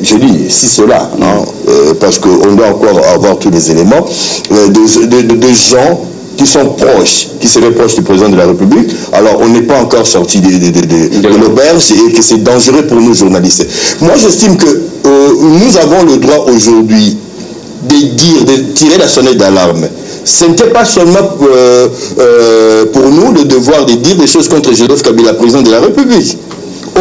je dis, si cela, parce qu'on doit encore avoir tous les éléments, de gens qui sont proches, qui seraient proches du président de la République. Alors, on n'est pas encore sorti de l'auberge et que c'est dangereux pour nous, journalistes. Moi, j'estime que nous avons le droit aujourd'hui de tirer la sonnette d'alarme. Ce n'était pas seulement pour nous le devoir de dire des choses contre Joseph Kabila, président de la République.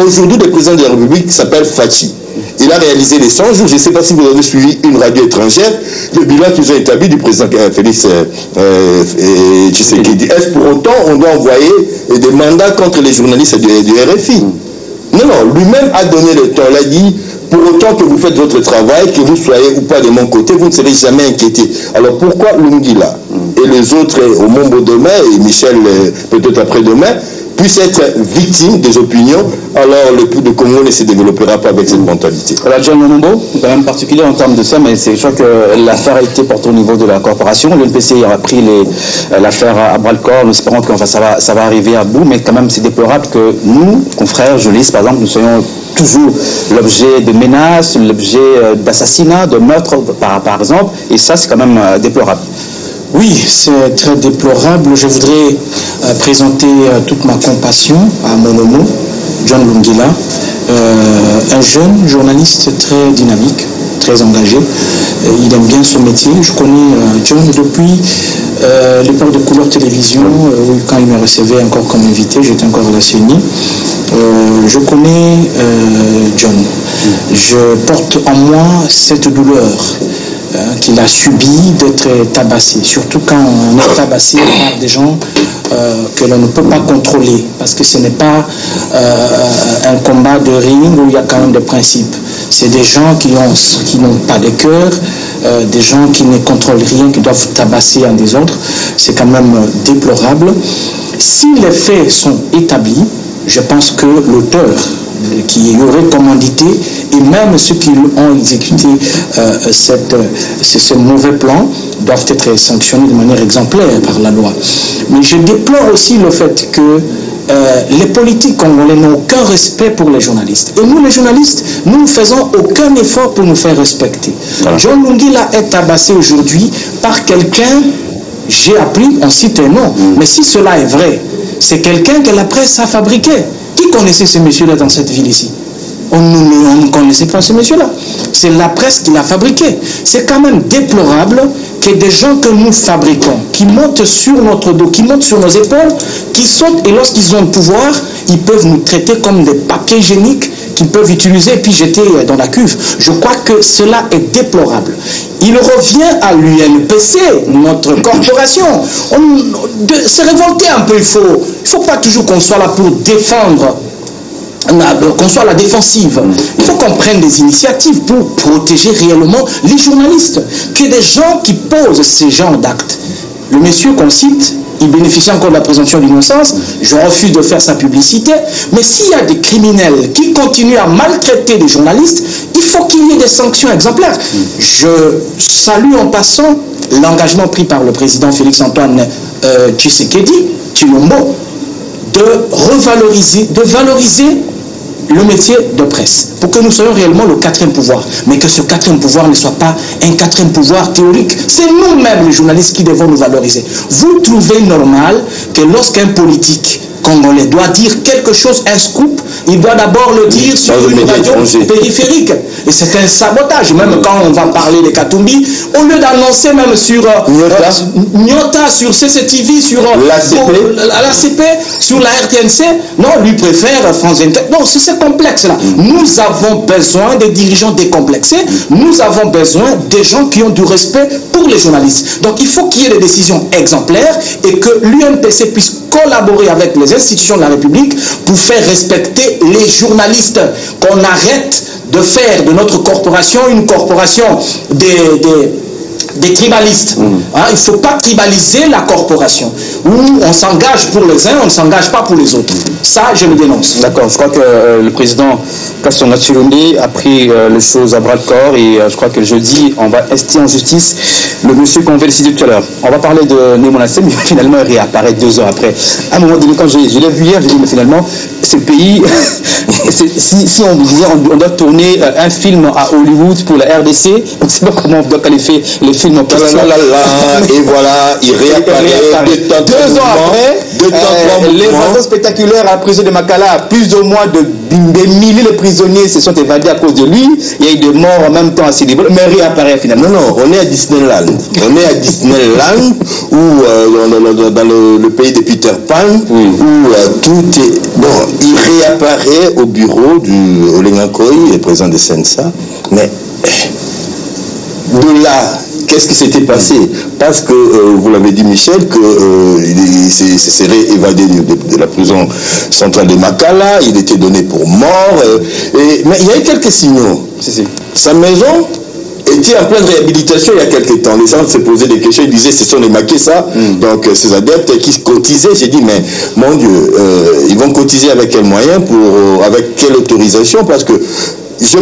Aujourd'hui, le président de la République s'appelle Fachi. Il a réalisé les 100 jours. Je ne sais pas si vous avez suivi une radio étrangère, le bilan qu'ils ont établi du président Félix Tshisekedi. Est-ce pour autant on doit envoyer des mandats contre les journalistes du RFI? Non, lui-même a donné le temps. Il a dit, pour autant que vous faites votre travail, que vous soyez ou pas de mon côté, vous ne serez jamais inquiété. Alors pourquoi Lungila et les autres, au Mombo demain, et Michel peut-être après-demain, puissent être victimes des opinions, alors le Congo ne se développera pas avec cette mentalité. Alors John Mombo, quand même particulier en termes de ça, mais c'est sûr que l'affaire a été portée au niveau de la corporation. L'NPC a pris l'affaire à bras-le-corps, nous espérons que ça va arriver à bout, mais quand même c'est déplorable que nous, confrères, journalistes par exemple, nous soyons toujours l'objet de menaces, l'objet d'assassinats, de meurtres par exemple, et ça c'est quand même déplorable. Oui, c'est très déplorable. Je voudrais présenter toute ma compassion à mon homo, John Lungila, un jeune journaliste très dynamique, très engagé. Il aime bien son métier. Je connais John depuis l'époque de Couleur Télévision, où quand il me recevait encore comme invité, j'étais encore à la CENI. Je connais John. Je porte en moi cette douleur qu'il a subi d'être tabassé, surtout quand on est tabassé par des gens que l'on ne peut pas contrôler, parce que ce n'est pas un combat de ring où il y a quand même des principes. C'est des gens qui n'ont pas de cœur, des gens qui ne contrôlent rien, qui doivent tabasser un des autres. C'est quand même déplorable. Si les faits sont établis, je pense que l'auteur qui aurait commandité et même ceux qui ont exécuté ce mauvais plan doivent être sanctionnés de manière exemplaire par la loi. Mais je déplore aussi le fait que les politiques congolais n'ont aucun respect pour les journalistes. Et nous, les journalistes, nous ne faisons aucun effort pour nous faire respecter. Voilà. John Lungila est tabassé aujourd'hui par quelqu'un, j'ai appris, on cite un nom, mais si cela est vrai, c'est quelqu'un que la presse a fabriqué. Qui connaissait ce monsieur-là dans cette ville ici? On ne connaissait pas ce monsieur-là. C'est la presse qui l'a fabriqué. C'est quand même déplorable que des gens que nous fabriquons, qui montent sur notre dos, qui montent sur nos épaules, qui sautent, et lorsqu'ils ont le pouvoir, ils peuvent nous traiter comme des papiers hygiéniques qu'ils peuvent utiliser et puis jeter dans la cuve. Je crois que cela est déplorable. Il revient à l'UNPC, notre corporation, de se révolter un peu. Il faut pas toujours qu'on soit là pour défendre, qu'on soit à la défensive. Il faut qu'on prenne des initiatives pour protéger réellement les journalistes. Que des gens qui posent ces genres d'actes. Le monsieur qu'on cite, il bénéficie encore de la présomption d'innocence. Je refuse de faire sa publicité. Mais s'il y a des criminels qui continuent à maltraiter des journalistes, il faut qu'il y ait des sanctions exemplaires. Je salue en passant l'engagement pris par le président Félix-Antoine Tshisekedi, Tshilombo, de valoriser le métier de presse, pour que nous soyons réellement le quatrième pouvoir, mais que ce quatrième pouvoir ne soit pas un quatrième pouvoir théorique. C'est nous-mêmes, les journalistes, qui devons nous valoriser. Vous trouvez normal que lorsqu'un politique congolais doit dire quelque chose, un scoop, il doit d'abord le dire sur une radio périphérique. Et c'est un sabotage. Même quand on va parler de Katumbi, au lieu d'annoncer même sur Nyota, sur CCTV, sur l'ACP, sur la RTNC, non, lui préfère France 24. Non, c'est ce complexe-là. Nous avons besoin des dirigeants décomplexés. Nous avons besoin des gens qui ont du respect pour les journalistes. Donc il faut qu'il y ait des décisions exemplaires et que l'UNPC puisse collaborer avec les institutions de la République pour faire respecter les journalistes, qu'on arrête de faire de notre corporation une corporation des des tribalistes. Hein, il ne faut pas tribaliser la corporation. Où on s'engage pour les uns, on ne s'engage pas pour les autres. Ça, je le dénonce. D'accord, je crois que le président Kasonga Tshilombe a pris les choses à bras le corps et je crois que jeudi, on va ester en justice le monsieur qu'on va décider tout à l'heure. On va parler de Némonassé, mais finalement, il réapparaît 2 ans après. À un moment donné, quand je l'ai vu hier, j'ai dit, mais finalement, ce pays, si on disait on doit tourner un film à Hollywood pour la RDC, on ne sait pas comment on doit qualifier les films en question. Et voilà, il réapparaît 2 ans après, l'évasion spectaculaire à la prison de Makala, plus ou moins des milliers de prisonniers se sont évadés à cause de lui. Il y a eu des morts en même temps à Sénégal, mais il réapparaît finalement. Non, on est à Disneyland. On est à Disneyland, où dans le pays de Peter Pan, où tout est... Bon, il réapparaît au bureau du Olengakoy, le président de Sensa, mais de là... Qu'est-ce qui s'était passé? Parce que, vous l'avez dit Michel, qu'il se serait évadé de la prison centrale de Makala, il était donné pour mort, mais il y a eu quelques signaux. Sa maison était en pleine réhabilitation il y a quelques temps. Les gens se posaient des questions, ils disaient ce sont les Makessa, donc ces adeptes qui cotisaient. J'ai dit mais mon Dieu, ils vont cotiser avec quels moyens, avec quelle autorisation? Parce que je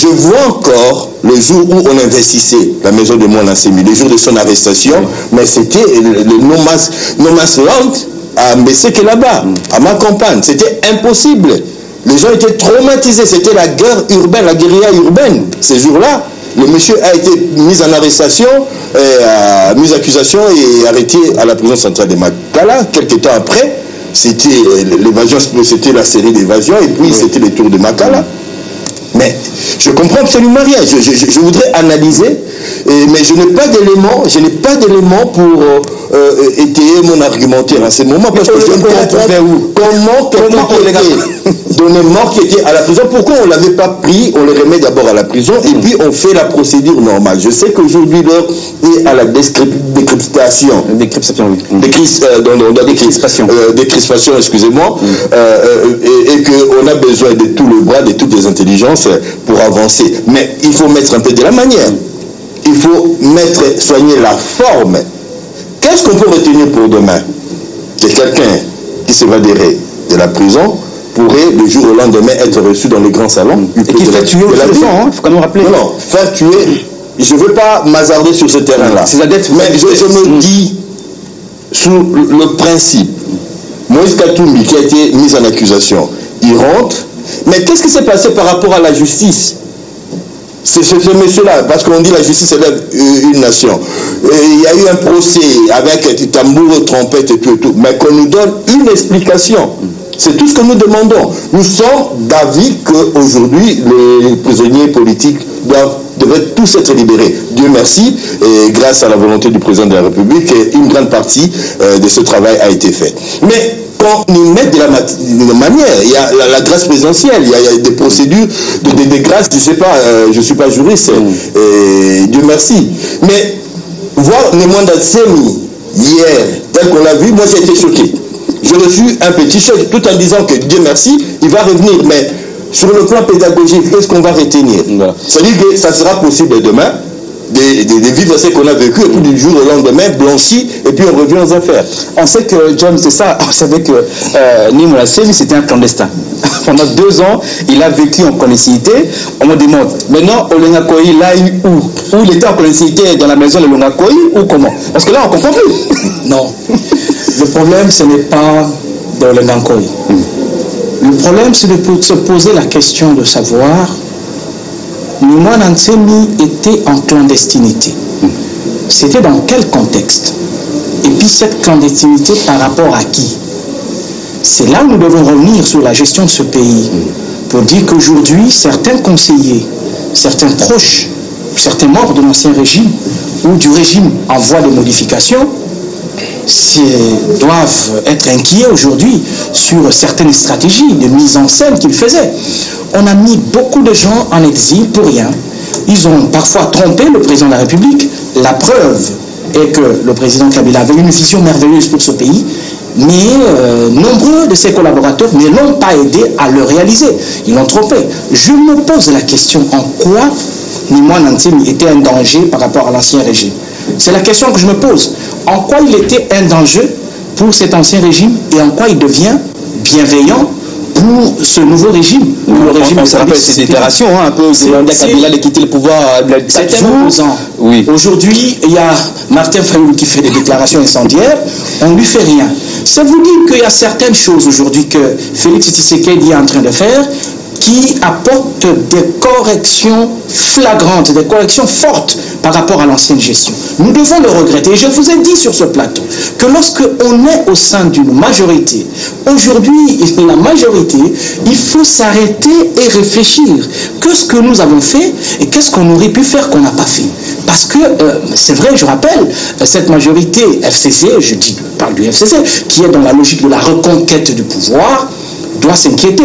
vois encore le jour où on investissait la maison de Mona Nsemi, le jour de son arrestation, mais c'était le No Man's Land à Mbesseke là-bas, à ma campagne. C'était impossible. Les gens étaient traumatisés. C'était la guerre urbaine, la guérilla urbaine. Ces jours-là, le monsieur a été mis en arrestation, mis en accusation et arrêté à la prison centrale de Makala. Quelques temps après, c'était l'évasion, c'était la série d'évasions, et puis c'était les tours de Makala. Mais je comprends absolument rien. Je voudrais analyser, mais je n'ai pas d'éléments pour étayer mon argumentaire à ce moment, parce que je ne comprends comment quelqu'un qui était donné mort, qui était à la prison, pourquoi on ne l'avait pas pris, on le remet d'abord à la prison, et puis on fait la procédure normale. Je sais qu'aujourd'hui l'heure est à la décryptation. Décrispation, excusez-moi, et qu'on a besoin de tout le bras, de toutes les intelligences pour avancer. Mais il faut mettre un peu de la manière. Il faut soigner la forme. Qu'est-ce qu'on peut retenir pour demain? Que quelqu'un qui s'évaderait de la prison pourrait, le jour au lendemain, être reçu dans le grand salon. Et qui fait tuer aussi les gens, il faut quand même rappeler. Non, faire tuer, je ne veux pas m'hasarder sur ce terrain-là. Mais je me dis, sous le principe, Moïse Katumbi, qui a été mis en accusation, il rentre, mais qu'est-ce qui s'est passé par rapport à la justice? C'est ce monsieur-là, parce qu'on dit la justice élève une nation. Il y a eu un procès avec tambour, trompette et tout, mais qu'on nous donne une explication. C'est tout ce que nous demandons. Nous sommes d'avis qu'aujourd'hui, les prisonniers politiques devraient tous être libérés. Dieu merci, et grâce à la volonté du président de la République, une grande partie de ce travail a été fait. Mais quand nous mettons de la manière, il y a la grâce présidentielle, il y a des procédures de grâce, je ne sais pas, je ne suis pas juriste, Dieu merci. Mais voir Némonassé Nsemi hier, tel qu'on l'a vu, moi j'ai été choqué. J'ai reçu un petit chèque tout en disant que Dieu merci, il va revenir, mais sur le plan pédagogique, qu'est-ce qu'on va retenir? C'est-à-dire que ça sera possible demain de vivre ce qu'on a vécu, et puis du jour au lendemain, blanchi, et puis on revient aux affaires. On sait que, John, c'est ça, on savait que Némonassé, c'était un clandestin. Pendant 2 ans, il a vécu en clandestinité. On me demande, maintenant, Olengakoy, il a eu où? Où il était en clandestinité dans la maison de Olengakoy, ou comment? Parce que là, on ne comprend plus. Non. Le problème, ce n'est pas d'Olengakoy. Le problème, c'est de se poser la question de savoir, Némonassé Nsemi était en clandestinité. C'était dans quel contexte? Et puis cette clandestinité par rapport à qui? C'est là où nous devons revenir sur la gestion de ce pays, pour dire qu'aujourd'hui, certains conseillers, certains proches, certains membres de l'ancien régime, ou du régime en voie de modification, doivent être inquiets aujourd'hui sur certaines stratégies de mise en scène qu'ils faisaient. On a mis beaucoup de gens en exil pour rien. Ils ont parfois trompé le président de la République. La preuve est que le président Kabila avait une vision merveilleuse pour ce pays, mais nombreux de ses collaborateurs ne l'ont pas aidé à le réaliser. Ils l'ont trompé. Je me pose la question, en quoi Nimwa Nantemi était un danger par rapport à l'ancien régime? C'est la question que je me pose. En quoi il était un danger pour cet ancien régime et en quoi il devient bienveillant pour ce nouveau régime? Le régime, ça rappelle ces déclarations, un peu, Kabila de quitter le pouvoir. C'était opposant. Oui. Aujourd'hui, il y a Martin Fayoulou qui fait des déclarations incendiaires, on ne lui fait rien. Ça vous dit qu'il y a certaines choses aujourd'hui que Félix Tshisekedi est en train de faire qui apportent des corrections flagrantes, des corrections fortes par rapport à l'ancienne gestion. Nous devons le regretter. Et je vous ai dit sur ce plateau que lorsque on est au sein d'une majorité, aujourd'hui, la majorité, il faut s'arrêter et réfléchir. Qu'est-ce que nous avons fait et qu'est-ce qu'on aurait pu faire qu'on n'a pas fait? Parce que, c'est vrai, je rappelle, cette majorité FCC, je parle du FCC, qui est dans la logique de la reconquête du pouvoir, doit s'inquiéter.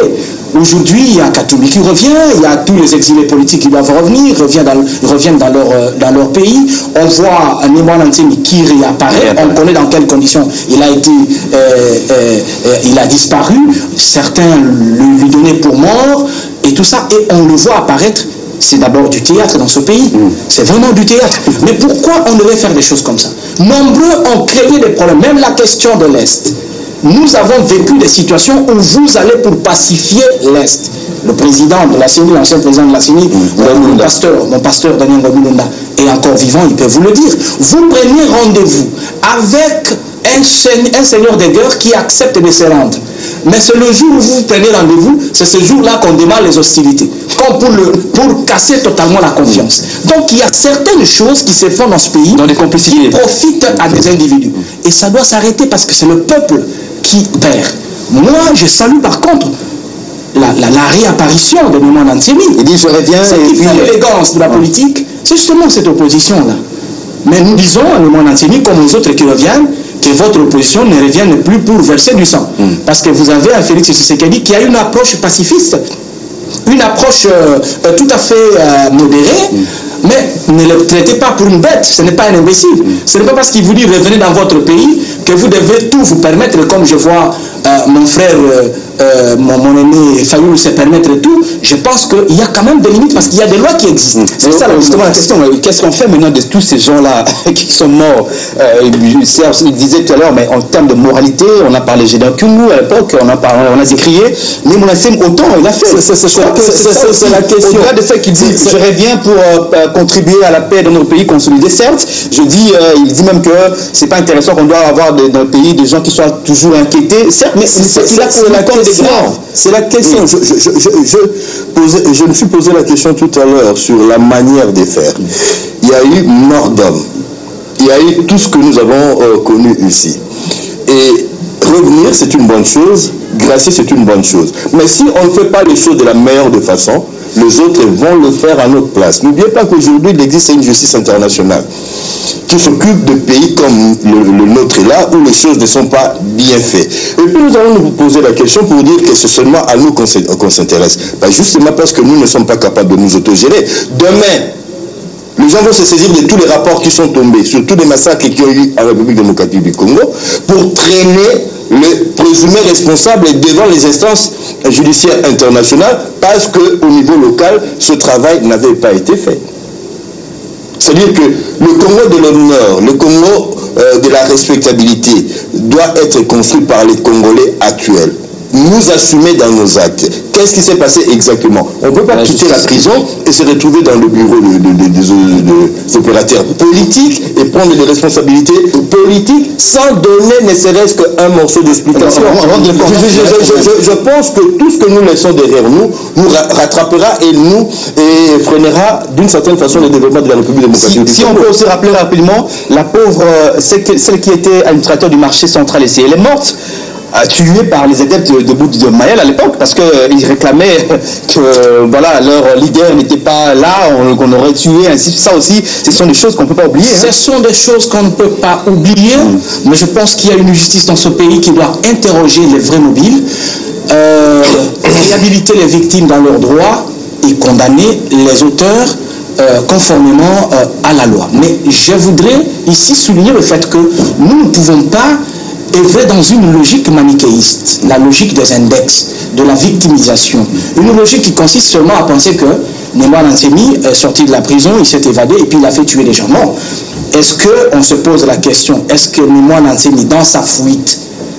Aujourd'hui, il y a Katumbi qui revient, il y a tous les exilés politiques qui doivent revenir, reviennent dans leur pays. On voit Nimwa Nantemi qui réapparaît, on connaît dans quelles conditions il a disparu, certains lui donnaient pour mort, et tout ça, et on le voit apparaître. C'est d'abord du théâtre dans ce pays. C'est vraiment du théâtre. Mais pourquoi on devait faire des choses comme ça? Nombreux ont créé des problèmes, même la question de l'Est. Nous avons vécu des situations où vous allez pour pacifier l'Est. Le président de la CENI, l'ancien président de la CENI, mon pasteur Daniel Ngomulunda est encore vivant, il peut vous le dire. Vous prenez rendez-vous avec un seigneur des guerres qui accepte de se rendre. Mais c'est le jour où vous prenez rendez-vous, c'est ce jour-là qu'on démarre les hostilités, comme pour casser totalement la confiance. Donc il y a certaines choses qui se font dans ce pays dans des complicités, qui profitent à des individus. Et ça doit s'arrêter parce que c'est le peuple qui perd. Moi, je salue par contre la réapparition de Nimwa Nantemi. Il dit je reviens. Ce qui fait l'élégance de la politique, c'est justement cette opposition-là. Mais nous disons à Nimwa Nantemi, comme aux autres qui reviennent, que votre opposition ne revienne plus pour verser du sang. Parce que vous avez un Félix Tshisekedi qui a une approche pacifiste, une approche tout à fait modérée, mais ne le traitez pas pour une bête, ce n'est pas un imbécile. Ce n'est pas parce qu'il vous dit revenez dans votre pays que vous devez tout vous permettre, comme je vois mon frère, mon aîné Fayoulou se permettre tout. Je pense qu'il y a quand même des limites parce qu'il y a des lois qui existent. C'est ça justement la question. Qu'est-ce qu'on fait maintenant de tous ces gens-là qui sont morts? Il disait tout à l'heure, mais en termes de moralité, on a parlé Gédon Kyungu à l'époque, on a décrié, mais Moulassem autant il a fait. C'est la question. Au-delà de ça qu'il dit, je reviens pour contribuer à la paix dans nos pays consolidés, certes, il dit même que c'est pas intéressant qu'on doit avoir dans le pays des gens qui soient toujours inquiétés, certes, mais c'est la question. Je me suis posé la question tout à l'heure sur la manière de faire. Il y a eu mort d'homme. Il y a eu tout ce que nous avons connu ici. Et revenir, c'est une bonne chose. Gracier, c'est une bonne chose. Mais si on ne fait pas les choses de la meilleure des façons, les autres vont le faire à notre place. N'oubliez pas qu'aujourd'hui, il existe une justice internationale qui s'occupe de pays comme le nôtre est là, où les choses ne sont pas bien faites. Et puis nous allons nous poser la question pour dire que c'est seulement à nous qu'on s'intéresse. Justement parce que nous ne sommes pas capables de nous autogérer. Demain, les gens vont se saisir de tous les rapports qui sont tombés, sur tous les massacres qui ont eu en République démocratique du Congo, pour traîner le présumé responsable devant les instances judiciaires internationales, parce qu'au niveau local, ce travail n'avait pas été fait. C'est-à-dire que le Congo de l'honneur, le Congo de la respectabilité doit être construit par les Congolais actuels. Nous assumer dans nos actes. Qu'est-ce qui s'est passé exactement? On ne peut pas quitter la prison et se retrouver dans le bureau des opérateurs politiques et prendre des responsabilités politiques sans donner ne serait-ce qu'un morceau d'explication. Je pense que tout ce que nous laissons derrière nous rattrapera et freinera d'une certaine façon le développement de la République démocratique. Si on peut aussi rappeler rapidement, la pauvre, celle qui était administrateur du marché central ici, elle est morte, tués par les adeptes de Bout de Mayel à l'époque, parce qu'ils réclamaient que voilà, leur leader n'était pas là, qu'on aurait tué, ainsi. Ça aussi, ce sont des choses qu'on ne peut pas oublier. Ce sont des choses qu'on ne peut pas oublier, mais je pense qu'il y a une justice dans ce pays qui doit interroger les vrais mobiles, réhabiliter les victimes dans leurs droits et condamner les auteurs conformément à la loi. Mais je voudrais ici souligner le fait que nous ne pouvons pas œuvrer dans une logique manichéiste, la logique des index, de la victimisation. Une logique qui consiste seulement à penser que Némoine Ansemi est sorti de la prison, il s'est évadé et puis il a fait tuer des gens. Non. Est-ce qu'on se pose la question, est-ce que Némoine Ansemi, dans sa fuite,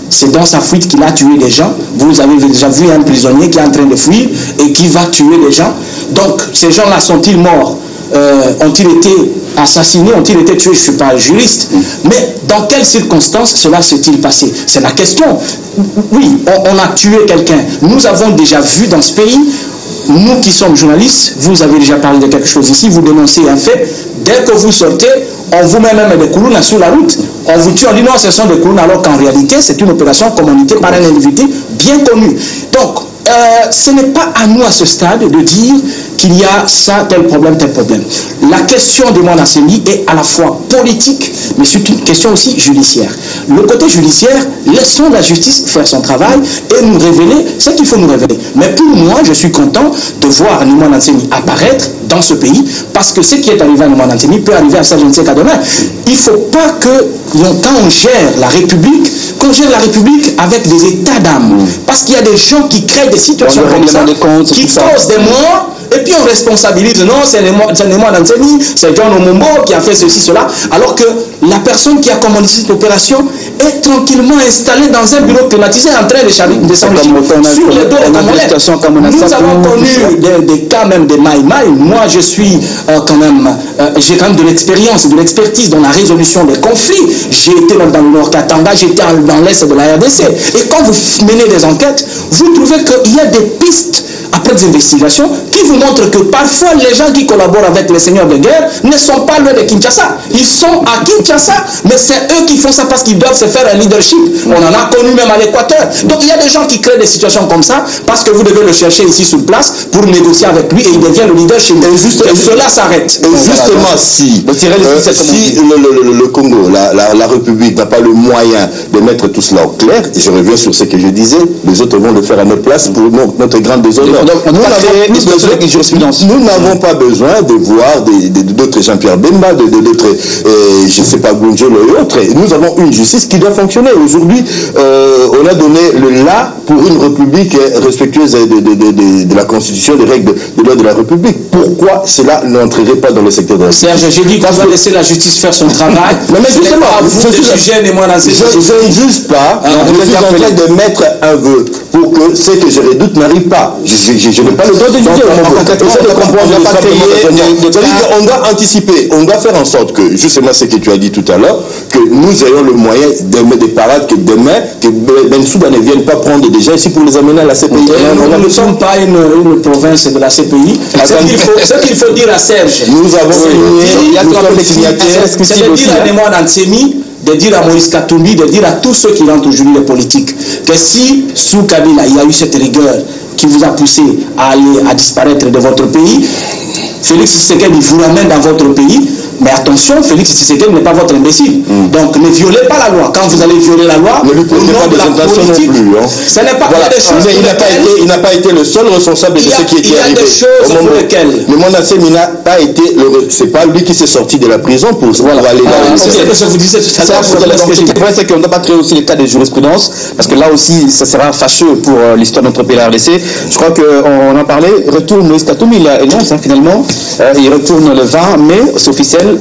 c'est dans sa fuite qu'il a tué des gens? Vous avez déjà vu un prisonnier qui est en train de fuir et qui va tuer des gens. Donc, ces gens-là sont-ils morts? Ont-ils été assassinés? Ont-ils été tués? Je ne suis pas juriste. Mais dans quelles circonstances cela s'est-il passé? C'est la question. Oui, on a tué quelqu'un. Nous avons déjà vu dans ce pays, nous qui sommes journalistes, vous avez déjà parlé de quelque chose ici, vous dénoncez un fait. Dès que vous sortez, on vous met même des coulounes sur la route. On vous tue, on dit non, ce sont des coulounes, alors qu'en réalité, c'est une opération commanditée par un individu bien connu. Donc, ce n'est pas à nous à ce stade de dire qu'il y a ça, tel problème. La question de Némoine Ansemi est à la fois politique, mais c'est une question aussi judiciaire. Le côté judiciaire, laissons la justice faire son travail et nous révéler ce qu'il faut nous révéler. Mais pour moi, je suis content de voir Némoine Ansemi apparaître dans ce pays, parce que ce qui est arrivé à Némoine Ansemi peut arriver à Serge Nseka demain. Il ne faut pas que, quand on gère la République, qu'on gère la République avec des états d'âme. Parce qu'il y a des gens qui créent des situations comme ça, qui causent des morts, et puis on responsabilise, non, c'est Némoine Ansemi, c'est John Omombo qui a fait ceci, cela, alors que la personne qui a commandé cette opération est tranquillement installée dans un bureau climatisé en train de s'enrichir sur les dos des Congolais. Nous avons connu des cas même de Maï-Maï. Moi, je suis j'ai quand même de l'expérience, de l'expertise dans la résolution des conflits. J'ai été dans le Nord Katanga, j'étais dans l'Est de la RDC. Et quand vous menez des enquêtes, vous trouvez qu'il y a des pistes après des investigations qui vous montrent que parfois les gens qui collaborent avec les seigneurs de guerre ne sont pas loin de Kinshasa. Ils sont à Kinshasa, mais c'est eux qui font ça parce qu'ils doivent se faire un leadership. On en a connu même à l'Équateur. Donc il y a des gens qui créent des situations comme ça parce que vous devez le chercher ici sur place pour négocier avec lui et il devient le leadership. Et cela s'arrête. Et justement, si le Congo, la République n'a pas le moyen de mettre tout cela au clair, et je reviens sur ce que je disais, les autres vont le faire à notre place pour notre grand déshonneur. Nous n'avons pas besoin de voir d'autres Jean-Pierre Bemba, d'autres, je ne sais pas, Gunjolo et autres. Nous avons une justice qui doit fonctionner. Aujourd'hui, on a donné le là pour une République respectueuse de la Constitution, des règles de loi de la République. Pourquoi cela n'entrerait pas dans le secteur de la justice? Serge, j'ai dit qu'on va laisser la justice faire son travail. Mais justement, je ne juge pas. Je suis en train de mettre un vœu pour que ce que je redoute n'arrive pas. Je n'ai pas le droit de juger. On doit anticiper, on doit faire en sorte que, justement ce que tu as dit tout à l'heure, que nous ayons le moyen de mettre des parades, que demain, que Bensouda ne vienne pas prendre des gens ici pour les amener à la CPI. Nous ne sommes pas une province de la CPI. Ce qu'il faut dire à Serge, nous avons signé, nous sommes les signataires. C'est de dire à Némoine Ansemi, de dire à Moïse Katumbi, de dire à tous ceux qui rentrent aujourd'hui les politiques, que si sous Kabila il y a eu cette rigueur qui vous a poussé à disparaître de votre pays, Félix Tshisekedi vous ramène dans votre pays. Mais attention, Félix Tshisekedi n'est pas votre imbécile. Donc ne violez pas la loi. Quand vous allez violer la loi, ne lui posez pas des tentations non plus. Ce n'est pas des choses. Il n'a pas été le seul responsable de ce qui était arrivé. Il y a des choses pour lesquelles. Némoine Ansemi n'a pas été c'est pas lui qui s'est sorti de la prison pour aller là. C'est ce que je vous disais tout à l'heure. C'est qu'on ne doit pas créer aussi les cas de jurisprudence, parce que là aussi, ça sera fâcheux pour l'histoire de notre pays, la RDC. Je crois qu'on en parlait. Retourne Moïse Katumbi, il annonce finalement. Il retourne le 20 mai, c'est officiel.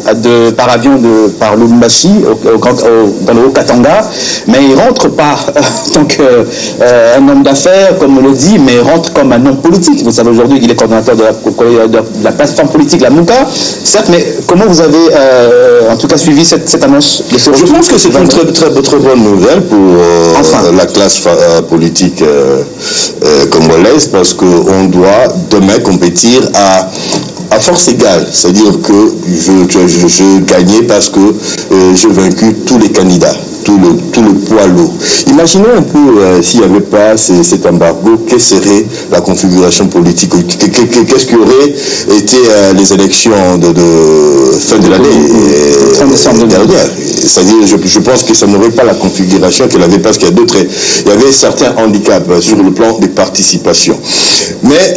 Par avion par Lubumbashi dans le Haut-Katanga, mais il ne rentre pas en tant qu'un homme d'affaires, comme on le dit, mais il rentre comme un homme politique. Vous savez aujourd'hui qu'il est coordonnateur de la plateforme politique, la MOUCA. Certes, mais comment vous avez en tout cas suivi cette annonce de ce retour? Je pense que c'est une très bonne nouvelle pour la classe politique congolaise, parce qu'on doit demain compétir à force égale, c'est-à-dire que je gagnais parce que j'ai vaincu tous les candidats, tout le poids lourd. Imaginez un peu s'il n'y avait pas cet embargo, quelle serait la configuration politique, qu'est-ce qui aurait été les élections de fin de l'année dernière. C'est-à-dire, je pense que ça n'aurait pas la configuration qu'elle avait, parce qu'il y avait certains handicaps sur le plan des participations. Mais Mais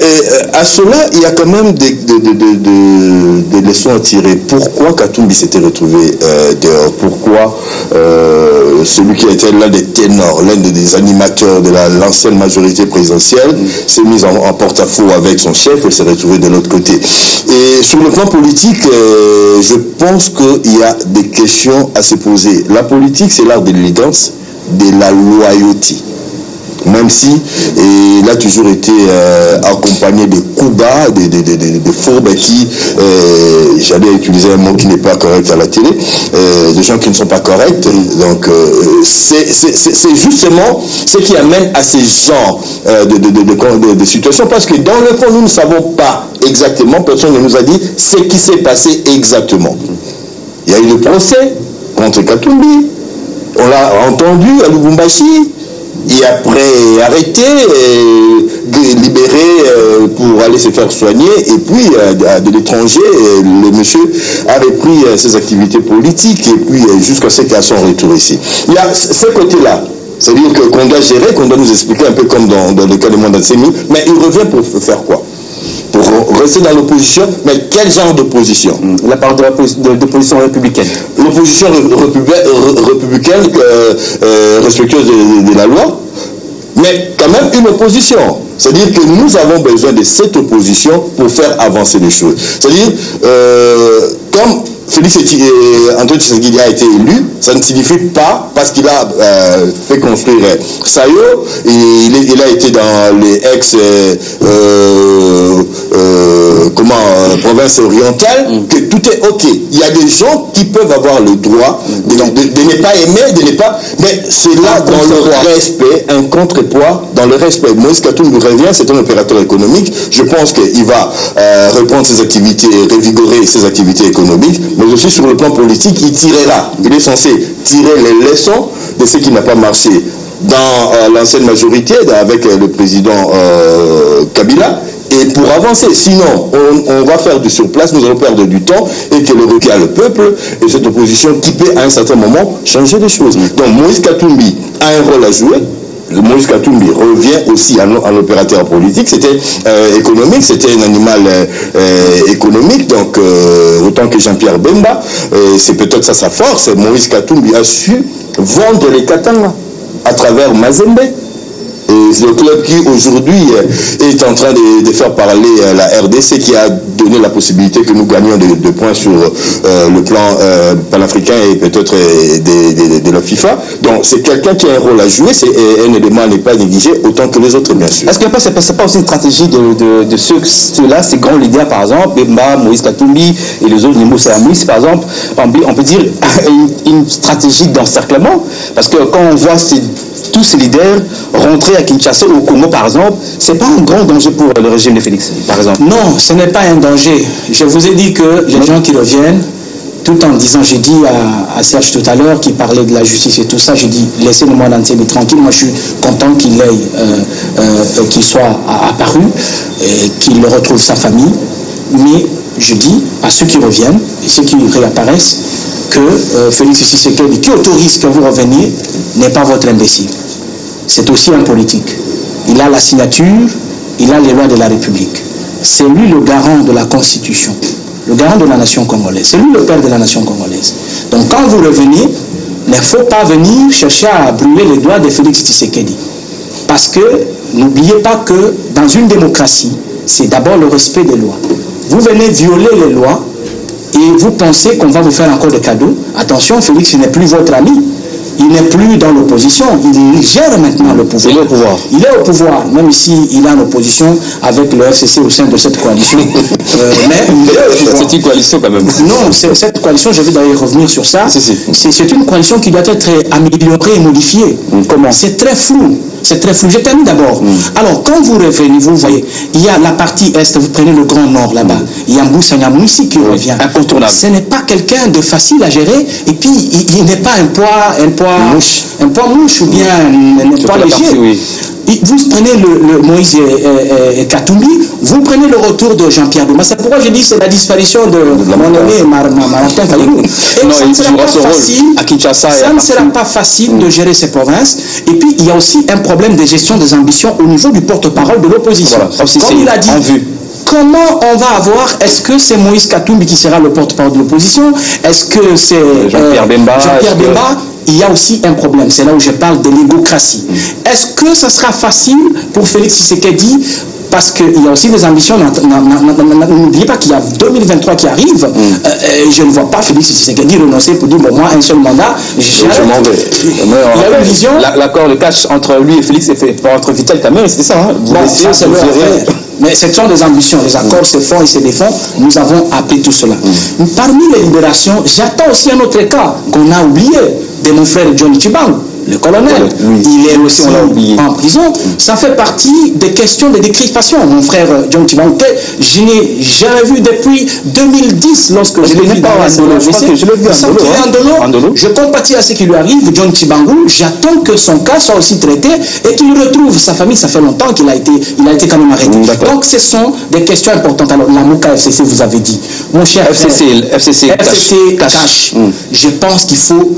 à cela, il y a quand même des leçons à tirer. Pourquoi Katumbi s'était retrouvé dehors? Pourquoi celui qui était l'un des ténors, l'un des animateurs de l'ancienne majorité présidentielle s'est mis en porte-à-faux avec son chef et s'est retrouvé de l'autre côté? Et sur le plan politique, je pense qu'il y a des questions à se poser. La politique, c'est l'art de l'élégance, de la loyauté. Même si il a toujours été accompagné de coups bas, de fourbes qui, j'allais utiliser un mot qui n'est pas correct à la télé, de gens qui ne sont pas corrects. Donc c'est justement ce qui amène à ces genres de situations, parce que dans le fond, nous ne savons pas exactement, personne ne nous a dit ce qui s'est passé exactement. Il y a eu le procès contre Katumbi, on l'a entendu à Lubumbashi, et après arrêté, libéré pour aller se faire soigner, et puis de l'étranger, le monsieur a repris ses activités politiques, et puis jusqu'à ce qu'à son retour ici. Il y a ce côté-là, c'est-à-dire qu'on doit gérer, qu'on doit nous expliquer un peu comme dans le cas de Mondansemi, mais il revient pour faire quoi? Pour rester dans l'opposition, mais quel genre d'opposition? La part de l'opposition républicaine. L'opposition républicaine respectueuse de la loi, mais quand même une opposition. C'est-à-dire que nous avons besoin de cette opposition pour faire avancer les choses. C'est-à-dire, comme Félix Antoine Tshisekedi a été élu, ça ne signifie pas, parce qu'il a fait construire Sayo, il a été dans les province orientale, que tout est ok. Il y a des gens qui peuvent avoir le droit de ne pas aimer, de ne pas... Mais c'est là, dans le respect, un contrepoids dans le respect. Moïse Katumbi revient, c'est un opérateur économique. Je pense qu'il va reprendre ses activités, revigorer ses activités économiques, mais aussi sur le plan politique, il tirera. Il est censé tirer les leçons de ce qui n'a pas marché dans l'ancienne majorité, avec le président Kabila, et pour avancer. Sinon, on va faire du surplace, nous allons perdre du temps, et que le recul à le peuple, et cette opposition qui peut à un certain moment changer les choses. Donc Moïse Katumbi a un rôle à jouer. Moïse Katumbi revient aussi à l'opérateur politique. C'était économique, c'était un animal économique, donc autant que Jean-Pierre Bemba, c'est peut-être ça sa force. Moïse Katumbi a su vendre les Katanga à travers Mazembe. Et le club qui aujourd'hui est en train de faire parler la RDC, qui a donné la possibilité que nous gagnions de points sur le plan panafricain et peut-être de la FIFA. Donc c'est quelqu'un qui a un rôle à jouer, c'est un élément à ne pas négliger autant que les autres, bien sûr. Est-ce que c'est pas aussi une stratégie de ceux-là, ces grands leaders, par exemple, Bemba, Moïse Katumbi et les autres, Nimo Sayamis, par exemple, on peut dire une stratégie d'encerclement, parce que quand on voit tous ces leaders rentrer à Kinshasa ou au Congo, par exemple, c'est pas un grand danger pour le régime de Félix, par exemple? Non, ce n'est pas un danger. Je vous ai dit que les gens qui reviennent, tout en disant, j'ai dit à Serge tout à l'heure, qui parlait de la justice et tout ça, j'ai dit, laissez le monde entier tranquille. Moi, je suis content qu'il soit apparu, qu'il retrouve sa famille. Mais je dis à ceux qui reviennent et ceux qui réapparaissent que Félix Tshisekedi, qui autorise que vous reveniez, n'est pas votre imbécile. C'est aussi un politique. Il a la signature, il a les lois de la République. C'est lui le garant de la Constitution, le garant de la nation congolaise. C'est lui le père de la nation congolaise. Donc quand vous revenez, il ne faut pas venir chercher à brûler les doigts de Félix Tshisekedi. Parce que n'oubliez pas que dans une démocratie, c'est d'abord le respect des lois. Vous venez violer les lois et vous pensez qu'on va vous faire encore des cadeaux. Attention, Félix n'est plus votre ami. Il n'est plus dans l'opposition, il gère maintenant le pouvoir. Il est au pouvoir. Il est au pouvoir, même si il est en opposition avec le FCC au sein de cette coalition. Mais c'est une coalition quand même. Non, cette coalition, je vais d'ailleurs revenir sur ça. C'est une coalition qui doit être améliorée et modifiée. Comment? C'est très flou. C'est très flou. Je termine d'abord. Alors, quand vous revenez, vous voyez, il y a la partie Est, vous prenez le Grand Nord là-bas. Il y a Mboussanyamou ici qui revient. Incontournable. Ce n'est pas quelqu'un de facile à gérer, et puis il n'est pas un poids mouche ou bien un poids léger. vous prenez le Moïse Katumbi, vous prenez le retour de Jean-Pierre Bemba. C'est pourquoi je dis que c'est la disparition de mon aîné Martin Fayulu. Et ça ne sera pas facile, ça ne sera pas facile de gérer ces provinces. Et puis, il y a aussi un problème de gestion des ambitions au niveau du porte-parole de l'opposition. Voilà, comme il a dit, comment on va avoir, est-ce que c'est Moïse Katumbi qui sera le porte-parole de l'opposition? Est-ce que c'est Jean-Pierre Bemba? Il y a aussi un problème, c'est là où je parle de l'égocratie. Est-ce que ça sera facile pour Félix Tshisekedi? Parce qu'il y a aussi des ambitions. N'oubliez pas qu'il y a 2023 qui arrive. Je ne vois pas Félix Tshisekedi renoncer pour dire bon, moi, un seul mandat, je m'en vais. Il y a une vision. L'accord, le cash entre lui et Félix, entre Vital Kamerhe, c'était ça. Bon, ça, c'est leur affaire. Mais ce sont des ambitions. Les accords se font et se défont. Nous avons appelé tout cela. Parmi les libérations, j'attends aussi un autre cas qu'on a oublié, de mon frère Johnny Tshibangou. Le colonel, il est aussi en prison. Ça fait partie des questions de décrispation. Mon frère John Tshibangou, je n'ai jamais vu depuis 2010 lorsque je l'ai vu dans la Andolo. Je compatis à ce qui lui arrive, John Tshibangou. J'attends que son cas soit aussi traité et qu'il retrouve sa famille. Ça fait longtemps qu'il a été quand même arrêté. Donc ce sont des questions importantes. Alors la Mouka FCC, vous avez dit. Mon cher FCC cash. Je pense qu'il faut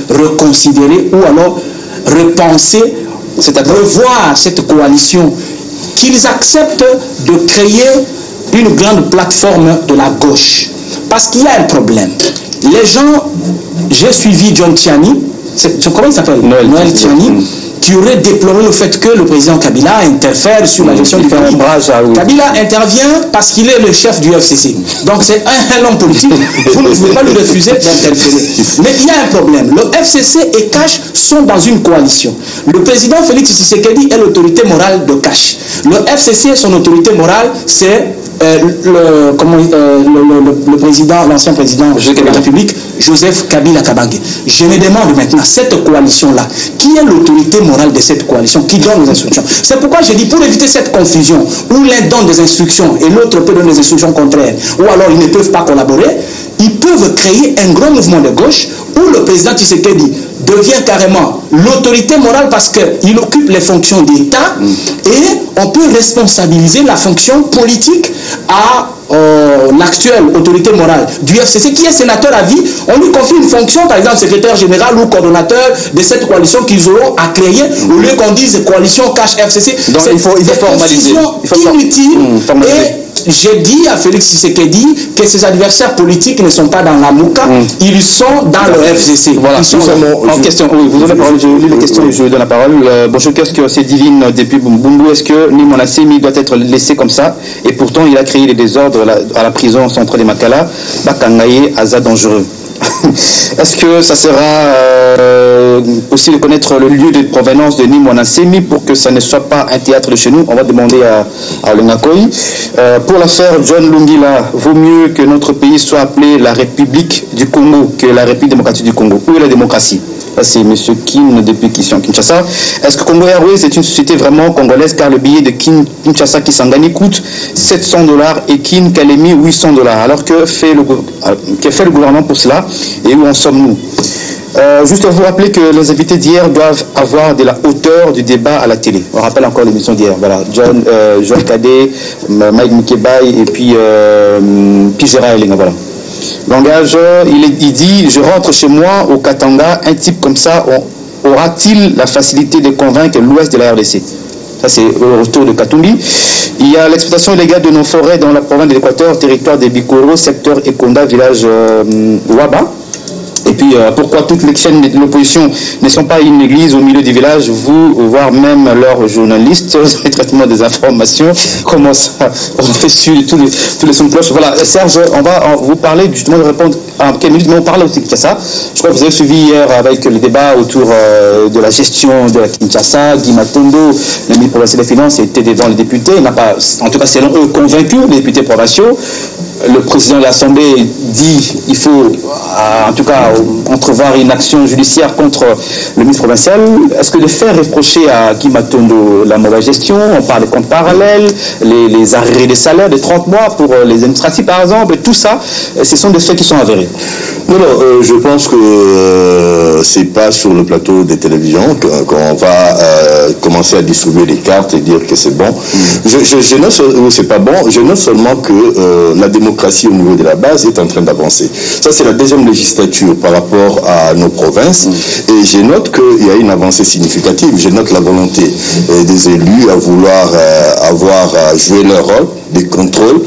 reconsidérer ou alors repenser, revoir cette coalition, qu'ils acceptent de créer une grande plateforme de la gauche. Parce qu'il y a un problème. Les gens, j'ai suivi John Tiani, comment il s'appelle? Noël Tiani, qui aurait déploré le fait que le président Kabila interfère sur la gestion du pays. Kabila intervient parce qu'il est le chef du FCC. Donc c'est un homme politique, vous ne pouvez pas lui refuser d'interférer. Mais il y a un problème. Le FCC et Cash sont dans une coalition. Le président Félix Tshisekedi est l'autorité morale de Cash. Le FCC, son autorité morale, c'est le président, l'ancien président de la République, Joseph Kabila Kabange. Je me demande maintenant, cette coalition-là, qui est l'autorité morale de cette coalition, qui donne les instructions? C'est pourquoi je dis, pour éviter cette confusion, où l'un donne des instructions et l'autre peut donner des instructions contraires, ou alors ils ne peuvent pas collaborer, ils peuvent créer un grand mouvement de gauche où le président Tshisekedi devient carrément l'autorité morale parce qu'il occupe les fonctions d'État et on peut responsabiliser la fonction politique à l'actuelle autorité morale du FCC qui est sénateur à vie. On lui confie une fonction, par exemple secrétaire général ou coordonnateur de cette coalition qu'ils auront à créer au lieu qu'on dise coalition cash FCC. Donc il faut formaliser. Inutile. Et j'ai dit à Félix Tshisekedi que ses adversaires politiques ne sont pas dans la Mouka, ils sont dans le FCC. Voilà, ils sont en question. Oui, vous donnez la parole, je lis les questions et je donne la parole. Bonjour, qu'est-ce que c'est divine depuis Bumbu? Est-ce que Nimona Semi doit être laissé comme ça? Et pourtant, il a créé des désordres à la prison centrale de Makala. Bakangaye, Aza dangereux. Est-ce que ça sera aussi de connaître le lieu de provenance de Nimona Semi pour que ça ne soit pas un théâtre de chez nous? On va demander à Lengakoy. Pour l'affaire John Lungila, vaut mieux que notre pays soit appelé la République du Congo que la République démocratique du Congo. Où est la démocratie? Ça, c'est M. Kim depuis Kinshasa. Est-ce que Congo Airways est une société vraiment congolaise car le billet de Kinshasa Kisangani coûte $700 et Kin Kalemi $800? Alors que fait le gouvernement pour cela et où en sommes-nous? Juste à vous rappeler que les invités d'hier doivent avoir de la hauteur du débat à la télé. On rappelle encore l'émission d'hier. Voilà, Joël Cadet, Mike Mukebai et puis Gérard Elinga. Voilà. Langage, il dit, je rentre chez moi au Katanga, un type comme ça aura-t-il la facilité de convaincre l'ouest de la RDC? Ça, c'est le retour de Katumbi. Il y a l'exploitation illégale de nos forêts dans la province de l'Équateur, territoire des Bikoro, secteur Ekonda, village Waba. Et puis, pourquoi toutes les chaînes de l'opposition ne sont pas une église au milieu du village, voire même leurs journalistes, le traitement des informations, comment ça, on fait sur tous les sons de cloche. Voilà, Serge, on va vous parler justement de répondre en quelques minutes, mais on parle aussi de Kinshasa. Je crois que vous avez suivi hier avec le débat autour de la gestion de la Kinshasa. Guy Matondo, le ministre provincial des Finances, était devant les députés. Il n'a pas, en tout cas selon eux, convaincu les députés provinciaux. le président de l'Assemblée dit qu'il faut, en tout cas, entrevoir une action judiciaire contre le ministre provincial. Est-ce que de faire reprocher à Guy Matondo la mauvaise gestion, on parle des comptes parallèles, les arrêts des salaires de 30 mois pour les administratifs par exemple, et tout ça, ce sont des faits qui sont avérés? Non, je pense que c'est pas sur le plateau des télévisions qu'on va commencer à distribuer les cartes et dire que c'est bon. Je note, c'est pas bon, je note seulement que la démocratie au niveau de la base est en train d'avancer. Ça, c'est la deuxième législature par rapport à nos provinces. Et je note qu'il y a une avancée significative. Je note la volonté des élus à vouloir avoir joué leur rôle de contrôle,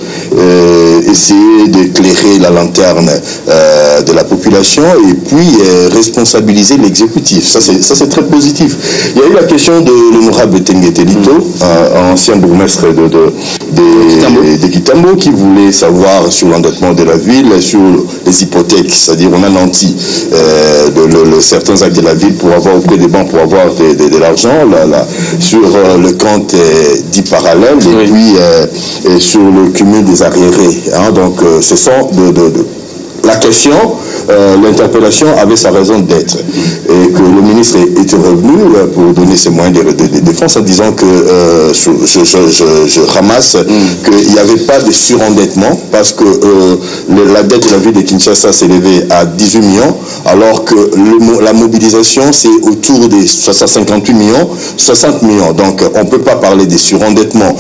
essayer d'éclairer la lanterne de la population et puis responsabiliser l'exécutif. Ça, c'est très positif. Il y a eu la question de l'honorable Tengetelito, ancien bourgmestre de Kitambo, qui voulait savoir sur l'endettement de la ville, sur les hypothèques, c'est-à-dire on a nanti certains actes de la ville pour avoir auprès des banques, pour avoir de l'argent, sur le compte dit parallèle, et puis sur le cumul des arriérés. Hein, donc ce sont la question, l'interpellation avait sa raison d'être. Et que le ministre était revenu pour donner ses moyens de défense en disant que je ramasse qu'il n'y avait pas de surendettement parce que la dette de la ville de Kinshasa s'élevait à 18 millions alors que la mobilisation c'est autour des 58 millions, 60 millions. Donc on ne peut pas parler de surendettement.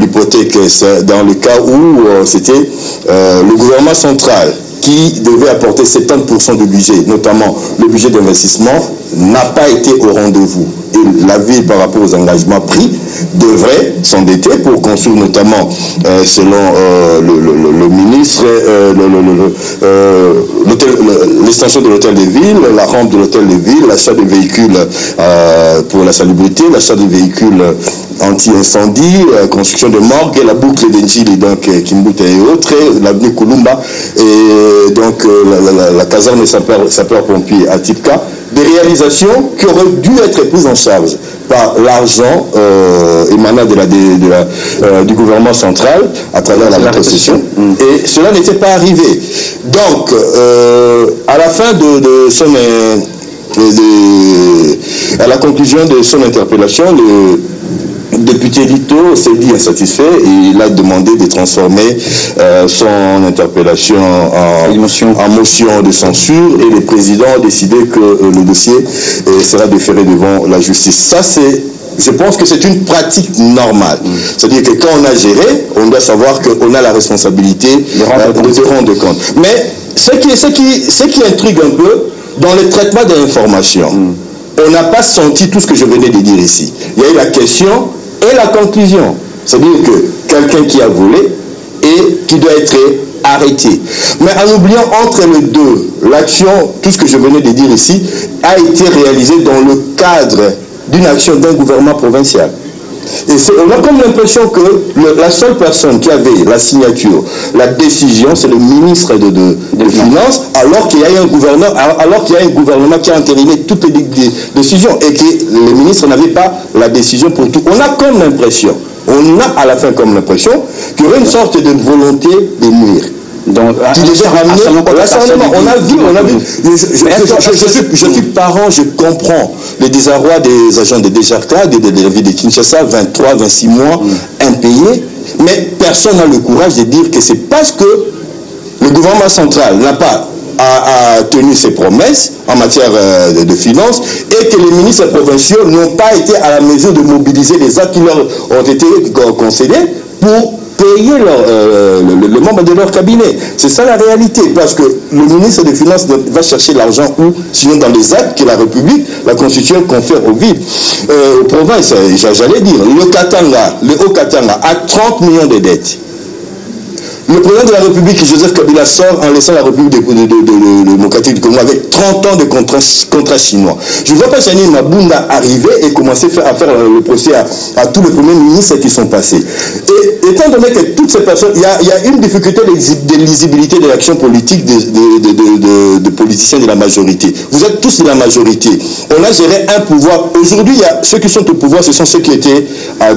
L'hypothèque, c'est dans le cas où c'était le gouvernement central qui devait apporter 70% du budget, notamment le budget d'investissement, n'a pas été au rendez-vous. Et la ville, par rapport aux engagements pris, devrait s'endetter pour construire notamment, selon le ministre, l'extension de l'hôtel de ville, la rampe de l'hôtel de ville, l'achat de véhicules pour la salubrité, l'achat de véhicules anti-incendie, construction de morgue, la boucle d'Enjili, donc Kimbuta et autres, l'avenue Kulumba, et donc la caserne des sapeurs-pompiers à Tipka, des réalisations qui auraient dû être prises en charge par l'argent émanant du gouvernement central à travers la rétrocession. Et cela n'était pas arrivé. Donc, à la fin à la conclusion de son interpellation, le député Lito s'est dit insatisfait et il a demandé de transformer son interpellation en motion de censure et le président a décidé que le dossier sera déféré devant la justice. Ça, je pense que c'est une pratique normale. C'est-à-dire que quand on a géré, on doit savoir qu'on a la responsabilité de rendre compte. Mais ce qui intrigue un peu, dans le traitement de l'information, on n'a pas senti tout ce que je venais de dire ici. Il y a eu la question et la conclusion. C'est-à-dire que quelqu'un qui a volé et qui doit être arrêté. Mais en oubliant entre les deux, l'action, tout ce que je venais de dire ici, a été réalisée dans le cadre d'une action d'un gouvernement provincial. Et on a comme l'impression que la seule personne qui avait la signature, la décision, c'est le ministre des Finances, alors qu'il y a un gouvernement qui a entériné toutes les décisions et que les ministres n'avaient pas la décision pour tout. On a comme l'impression, à la fin comme l'impression qu'il y aurait une sorte de volonté de nuire. Donc, on a vu. Je suis parent, je comprends le désarroi des agents de DGRK, de la ville de Kinshasa, 23, 26 mois impayés, mais personne n'a le courage de dire que c'est parce que le gouvernement central n'a pas tenu ses promesses en matière de finances et que les ministres provinciaux n'ont pas été à la mesure de mobiliser les actes qui leur ont été concédés pour payer le membre de leur cabinet. C'est ça la réalité, parce que le ministre des Finances va chercher l'argent où? Sinon dans les actes que la République, la Constitution confère aux villes, aux provinces, j'allais dire, le Haut-Katanga a 30 millions de dettes. Le président de la République, Joseph Kabila, sort en laissant la République démocratique du Congo avec 30 ans de contrats chinois. Je ne vois pas Janine Mabunda arriver et commencer à faire le procès à tous les premiers ministres qui sont passés. Et étant donné que toutes ces personnes, il y a une difficulté de lisibilité de l'action politique de politiciens de la majorité. Vous êtes tous de la majorité. On a géré un pouvoir. Aujourd'hui, ceux qui sont au pouvoir, ce sont ceux qui étaient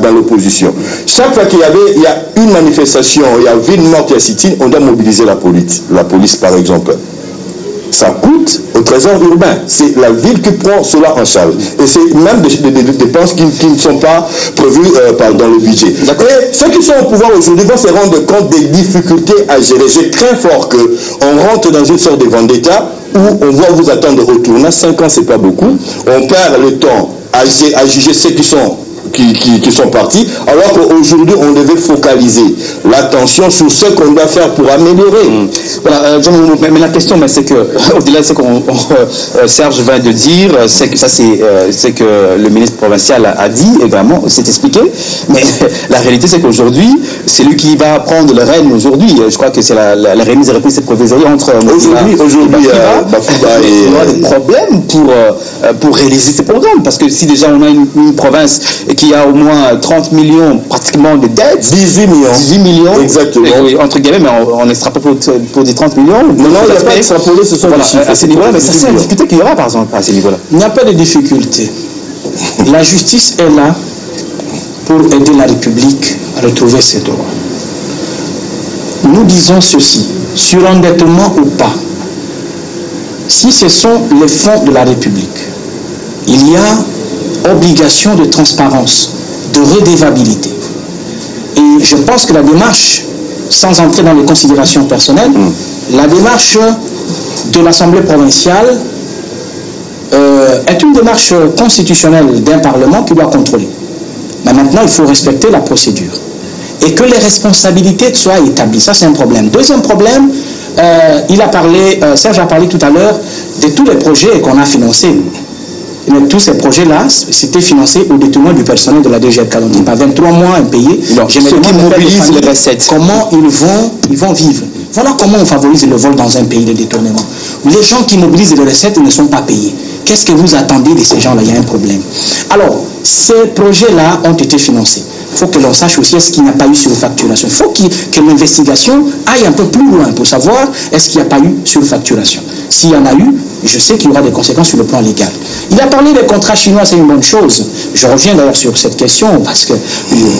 dans l'opposition. Chaque fois qu'il y a une manifestation, il y avait une Nord Piacitine, on doit mobiliser la police. La police, par exemple. Ça coûte au trésor urbain. C'est la ville qui prend cela en charge. Et c'est même des dépenses qui ne sont pas prévues dans le budget. Et ceux qui sont au pouvoir aujourd'hui vont se rendre compte des difficultés à gérer. Je crains fort qu'on rentre dans une sorte de vendetta où on va vous attendre au tournant. 5 ans, c'est pas beaucoup. On perd le temps à juger ceux qui sont partis, alors qu'aujourd'hui on devait focaliser l'attention sur ce qu'on doit faire pour améliorer. Voilà, mais la question, c'est que au-delà de ce qu'on Serge vient de dire, c'est que ça c'est que le ministre provincial a dit également, s'est expliqué, mais la réalité c'est qu'aujourd'hui c'est lui qui va prendre le règne aujourd'hui. Je crois que c'est la remise et reprise provisoire entre aujourd'hui Bafouba il y aura des problèmes pour réaliser ces programmes, parce que si déjà on a une province qui a au moins 30 millions pratiquement de dettes. 18 millions. Exactement. Oui, entre guillemets, mais on extrapole pour dire 30 millions. Non, il n'y a pas extrapolé, ce sont des chiffres. À ce niveau-là, mais c'est une difficulté qu'il y aura, par exemple, à ce niveau-là. Il n'y a pas de difficulté. La justice est là pour aider la République à retrouver ses droits. Nous disons ceci, surendettement ou pas, si ce sont les fonds de la République, il y a obligation de transparence, de redevabilité. Et je pense que la démarche, sans entrer dans les considérations personnelles, la démarche de l'Assemblée provinciale est une démarche constitutionnelle d'un Parlement qui doit contrôler. Mais maintenant, il faut respecter la procédure. Et que les responsabilités soient établies. Ça, c'est un problème. Deuxième problème, Serge a parlé tout à l'heure de tous les projets qu'on a financés. Mais tous ces projets-là, c'était financé au détournement du personnel de la DGRK. Donc, il n'y a pas 23 mois impayés. Ceux qui mobilisent les recettes. Comment ils vont vivre. Voilà comment on favorise le vol dans un pays de détournement. Les gens qui mobilisent les recettes ne sont pas payés. Qu'est-ce que vous attendez de ces gens-là? Il y a un problème. Alors, ces projets-là ont été financés. Il faut que l'on sache aussi est-ce qu'il n'y a pas eu surfacturation. Il faut que l'investigation aille un peu plus loin pour savoir est-ce qu'il n'y a pas eu surfacturation. S'il y en a eu, je sais qu'il y aura des conséquences sur le plan légal. Il a parlé des contrats chinois, c'est une bonne chose. Je reviens d'ailleurs sur cette question parce que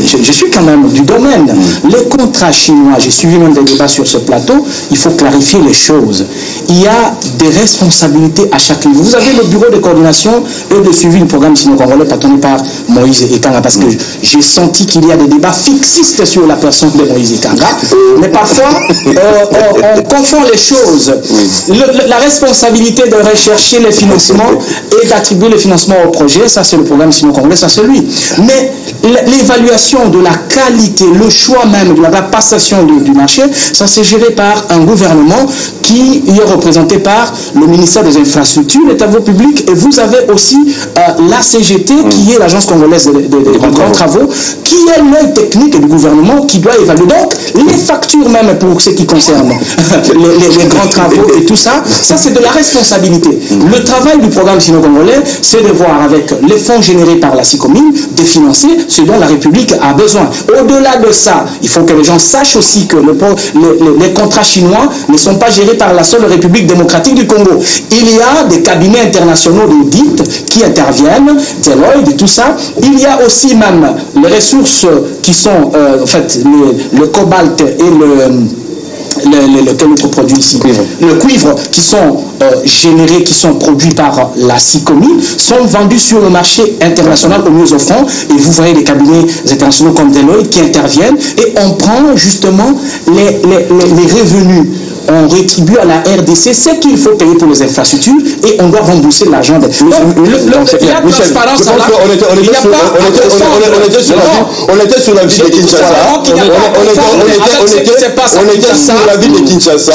je suis quand même du domaine. Les contrats chinois, j'ai suivi même des débats sur ce plateau, il faut clarifier les choses. Il y a des responsabilités à chaque niveau. Vous avez le bureau de coordination et de suivi du programme sino-congolais patronné par Moïse Ekanga, parce que j'ai senti qu'il y a des débats fixistes sur la personne de Moïse Ekanga, mais parfois on confond les choses. La responsabilité de rechercher les financements et d'attribuer les financements au projet, ça c'est le programme sino-congolais, ça c'est lui. Mais l'évaluation de la qualité, le choix même de la passation du marché, ça c'est géré par un gouvernement qui est représenté par le ministère des Infrastructures, des Travaux publics, et vous avez aussi la CGT qui est l'agence congolaise des grands travaux, qui est l'œil technique du gouvernement qui doit évaluer. Donc les factures même pour ce qui concerne les grands travaux et tout ça, ça c'est de la responsabilité. Le travail du programme sino-congolais, c'est de voir avec les fonds générés par la SICOMIN, de financer ce dont la République a besoin. Au-delà de ça, il faut que les gens sachent aussi que les contrats chinois ne sont pas gérés par la seule République démocratique du Congo. Il y a des cabinets internationaux d'audit qui interviennent, Deloitte et tout ça. Il y a aussi même les ressources qui sont, en fait, le cobalt et quel autre produit ici? Le cuivre qui sont générés, qui sont produits par la SICOMI, sont vendus sur le marché international au mieux offrant. Et vous voyez des cabinets internationaux comme Deloitte qui interviennent et on prend justement les revenus. On rétribue à la RDC ce qu'il faut payer pour les infrastructures et on doit rembourser l'argent. La transparence, on était sur la ville de Kinshasa. On était sur la ville de Kinshasa.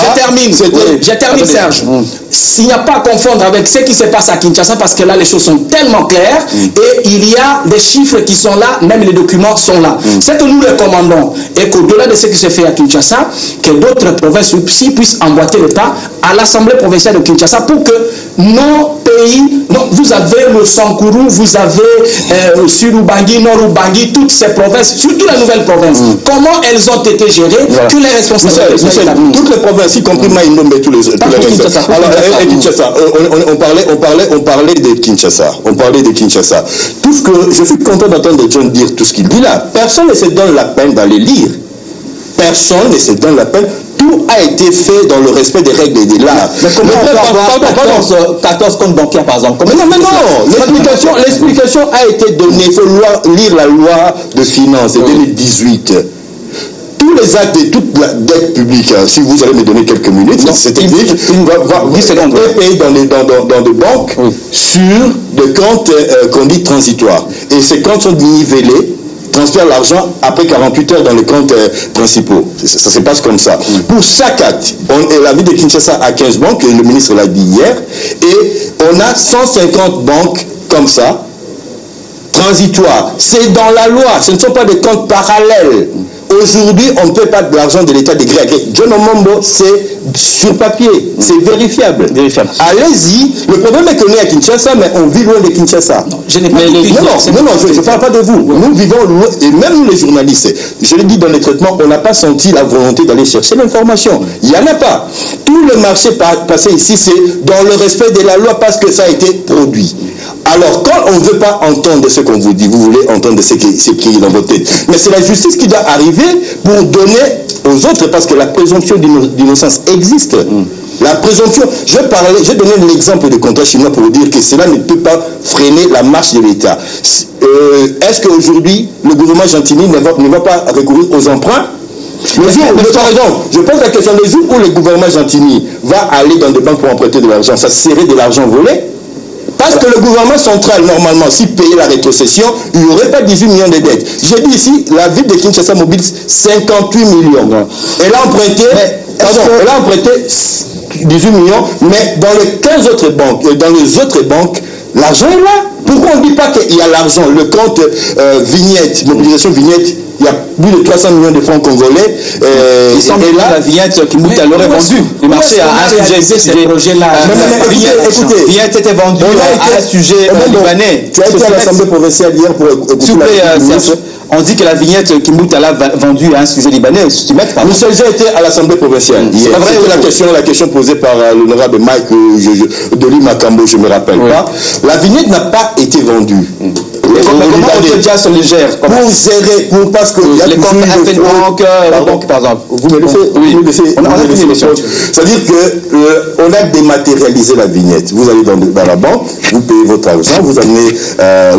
Je termine, Serge. S'il n'y a pas à confondre avec ce qui se passe à Kinshasa, parce que là, les choses sont tellement claires et il y a des chiffres qui sont là, même les documents sont là. C'est que nous recommandons et qu'au-delà de ce qui se fait à Kinshasa, que d'autres provinces aussi puissent emboîter le pas à l'Assemblée provinciale de Kinshasa pour que nos pays, vous avez le Sankourou, vous avez Sud-Ubangi, Nord-Ubangi, toutes ces provinces, surtout la nouvelle province, comment elles ont été gérées, que les responsabilités soient établies. Toutes les provinces, y compris Maïnombe et tous les restes. Alors, et Kinshasa, on parlait de Kinshasa. Tout ce que je suis content d'entendre John dire tout ce qu'il dit là. Personne ne se donne la peine d'aller lire personne ne se donne la peine. Tout a été fait dans le respect des règles et de l'art. Mais comment on peut avoir 14 comptes bancaires, par exemple? Non, l'explication a été donnée. Il faut lire la loi de finances de 2018. Tous les actes de toute la dette publique, si vous allez me donner quelques minutes, c'est technique, est payé dans des banques sur des comptes qu'on dit transitoires. Et ces comptes sont nivellés, transfère l'argent après 48 heures dans les comptes principaux. Ça se passe comme ça. Pour chaque acte, la ville de Kinshasa a 15 banques, le ministre l'a dit hier, et on a 150 banques comme ça, transitoires. C'est dans la loi, ce ne sont pas des comptes parallèles. Aujourd'hui, on ne paie pas de l'argent de l'État de gré à gré. John Omombo, c'est sur papier, c'est vérifiable. Allez-y. Le problème est qu'on est à Kinshasa, mais on vit loin de Kinshasa. Non, je n'ai pas non, je ne parle pas de vous. Nous vivons loin, et même nous les journalistes, je l'ai dit dans les traitements, on n'a pas senti la volonté d'aller chercher l'information. Il n'y en a pas. Tout le marché passé ici, c'est dans le respect de la loi parce que ça a été produit. Alors, quand on ne veut pas entendre ce qu'on vous dit, vous voulez entendre ce qui est dans votre tête. Mais c'est la justice qui doit arriver pour donner aux autres, parce que la présomption d'innocence existe. La présomption, j'ai donné l'exemple de contrat chinois pour vous dire que cela ne peut pas freiner la marche de l'État. Est-ce qu'aujourd'hui, le gouvernement Gentini ne va pas recourir aux emprunts? Je pose la question, le jour où le gouvernement Gentini va aller dans des banques pour emprunter de l'argent, ça serait de l'argent volé? Parce que le gouvernement central, normalement, s'il payait la rétrocession, il n'y aurait pas 18 millions de dettes. J'ai dit ici, la ville de Kinshasa mobilise 58 millions. Elle a emprunté 18 millions, mais dans les 15 autres banques, dans les autres banques, l'argent est là. Pourquoi on ne dit pas qu'il y a l'argent? Le compte vignette, mobilisation vignette, il y a plus de 300 millions de francs congolais. Il semble que la vignette qui Mbouta l'aurait vendue. Le marché a un sujet. Ces projets-là. Écoutez, vignette était vendue à un sujet libanais. Tu as été à l'Assemblée provinciale hier pour s'il vous plaît, Serge, on dit que la vignette qui Mbouta l'a vendue à un sujet libanais. Michel G était à l'Assemblée provinciale. C'est pas vrai, la question posée par l'honorable Mike Doli Makambo, je ne me rappelle pas. La vignette n'a pas été vendue. Comment on peut dire sur le gère? Pour gérer, parce que les comptes banque, par exemple. Vous me laissez, on a fini les choses. C'est-à-dire qu'on a dématérialisé la vignette. Vous allez dans la banque, vous payez votre argent, vous amenez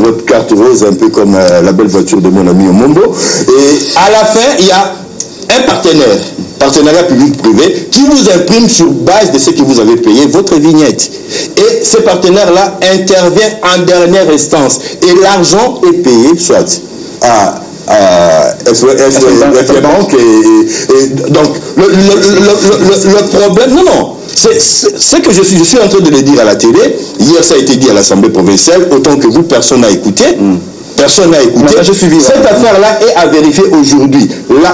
votre carte rose, un peu comme la belle voiture de mon ami Omombo. Et à la fin, il y a un partenariat public-privé, qui vous imprime sur base de ce que vous avez payé votre vignette. Et ce partenaire-là intervient en dernière instance. Et l'argent est payé, soit à FR Banque. Donc, le problème, c'est ce que je suis en train de le dire à la télé. Hier, ça a été dit à l'Assemblée provinciale, autant que vous, personne n'a écouté. Personne n'a écouté. Cette affaire-là est à vérifier aujourd'hui.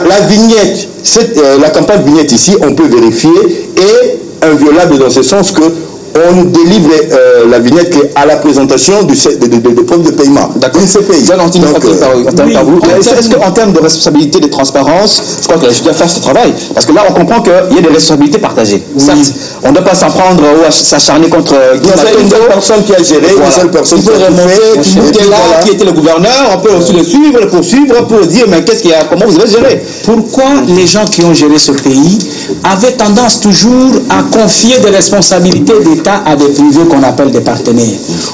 La vignette, la campagne vignette ici, on peut vérifier, est inviolable dans ce sens que on délivre la vignette à la présentation de preuves de paiement. D'accord. Est-ce qu'en termes de responsabilité, de transparence, je crois que je dois faire ce travail? Parce que là, on comprend qu'il y a des responsabilités partagées. Oui. Certes, on ne doit pas s'en prendre ou s'acharner contre une seule personne qui a géré, une seule personne qui a qui était le gouverneur. On peut aussi le suivre, le poursuivre pour dire mais qu'est-ce qu'il y a, comment vous avez géré? Pourquoi les gens qui ont géré ce pays avaient tendance toujours à confier des responsabilités d'État à des privés qu'on appelle des partenaires?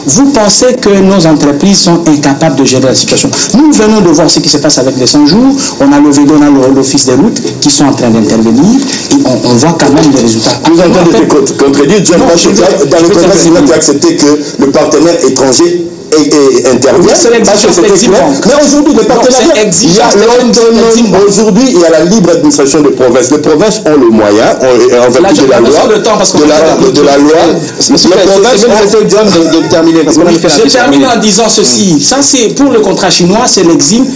Vous pensez que nos entreprises sont incapables de gérer la situation? Nous venons de voir ce qui se passe avec les 100 jours. On a levé l'office des routes qui sont en train d'intervenir et on voit quand même des résultats. Vous entendez te contredire, John, dans le contrat, sinon tu as accepté que le partenaire étranger intervient. Mais aujourd'hui, le partenariat, aujourd'hui, il y a la libre administration des provinces. Les provinces ont le moyen, en vertu de la loi, Je termine en disant ceci. Ça, c'est pour le contrat chinois, c'est l'exime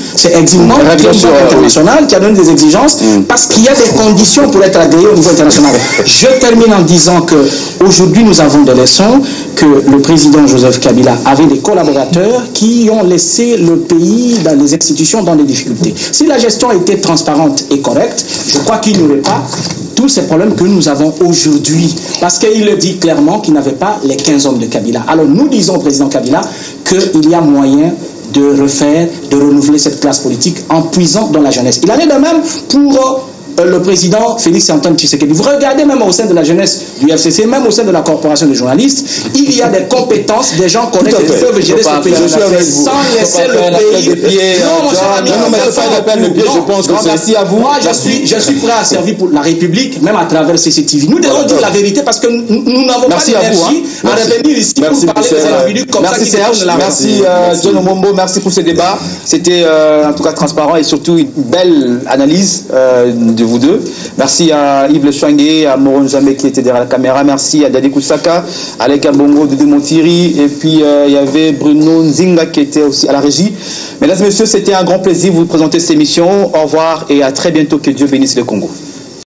international qui a donné des exigences parce qu'il y a des conditions pour être agréé au niveau international. Je termine en disant que aujourd'hui, nous avons des leçons, que le président Joseph Kabila avait des collaborateurs qui ont laissé le pays dans les institutions dans des difficultés. Si la gestion était transparente et correcte, je crois qu'il n'y aurait pas tous ces problèmes que nous avons aujourd'hui. Parce qu'il le dit clairement qu'il n'avait pas les 15 hommes de Kabila. Alors nous disons au président Kabila qu'il y a moyen de refaire, de renouveler cette classe politique en puisant dans la jeunesse. Il en est de même pour le président Félix Antoine Tshisekedi. Vous regardez même au sein de la jeunesse du FCC, même au sein de la corporation des journalistes, il y a des compétences, des gens connaissent et peuvent gérer ce pays sans laisser le pays. Non, mon cher ami, je pense que merci à vous. Moi, je suis prêt à servir pour la République, même à travers CCTV. Nous devons dire la vérité parce que nous n'avons pas d'énergie à revenir ici pour parler des individus comme ça qui détournent la Merci John Omombo, merci pour ce débat. C'était en tout cas transparent et surtout une belle analyse de vous deux. Merci à Yves Le Chouangué, à Moron Jamé qui était derrière la caméra. Merci à Dadi Koussaka, à Aleka Bongo, Doudou Montiri. Et puis il y avait Bruno Nzinga qui était aussi à la régie. Mesdames et messieurs, c'était un grand plaisir de vous présenter cette émission. Au revoir et à très bientôt. Que Dieu bénisse le Congo.